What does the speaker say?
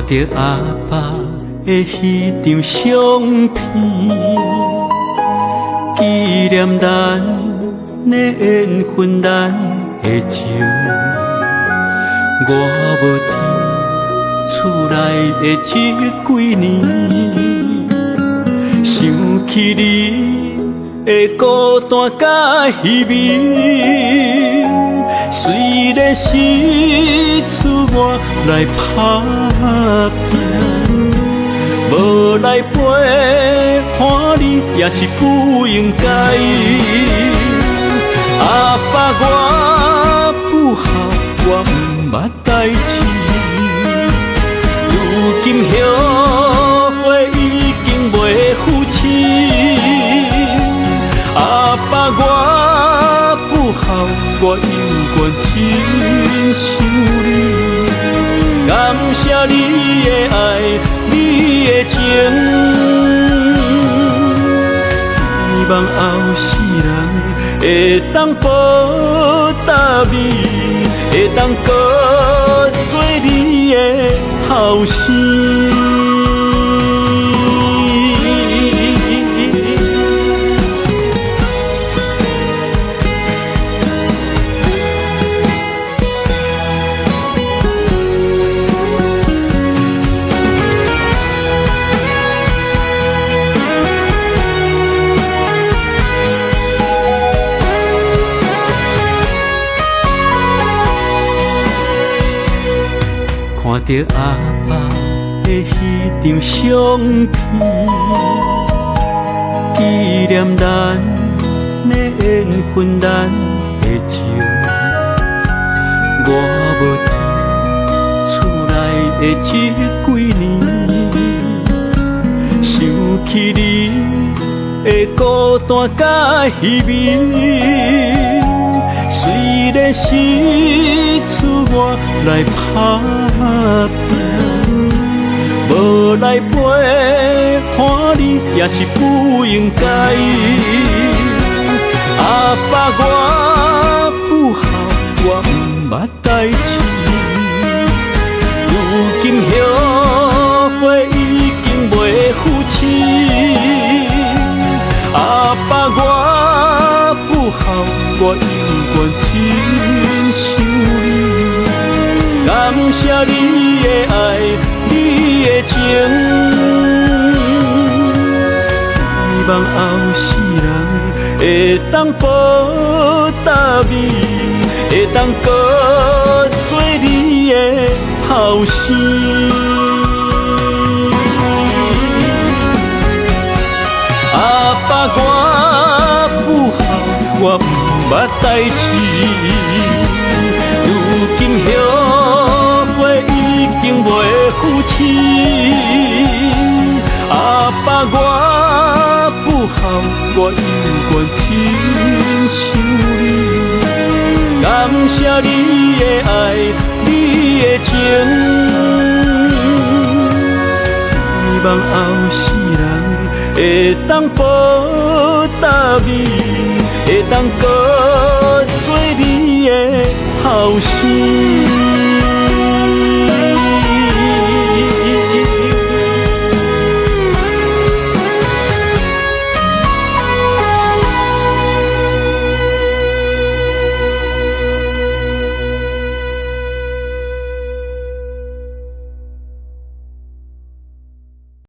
着阿爸的迄张相片，纪念咱的缘分，咱的情。我无伫厝内的这几年，想起你的孤单甲稀微。虽然是厝我来打拼，无来陪伴你也是不应该。阿爸，我不孝，我不捌代志。如今后悔已经袂负亲。阿爸，我不孝，我犹原亲想你。感谢你的爱，你的情。希望后世人会当报答你，会当搁做你的后生。看着阿爸的迄张相片，纪念咱的缘分，咱的情。我无伫厝内的这几年，想起你的孤单甲稀微。虽然是厝我来打拼，无来陪伴你也是不应该。阿爸，我不孝，我不捌代志。如今后悔已经袂负亲。阿爸，我不孝，我犹原亲想你。感谢你的爱，你的情。希望后世人会当报答你，会当搁做你的后生。阿爸，我不孝，我不捌代志。如今后悔已经袂负亲。阿爸，我不孝，我犹原亲想你。感谢你的爱，你的情。希望后世人会当报答你，会当搁做你的后生。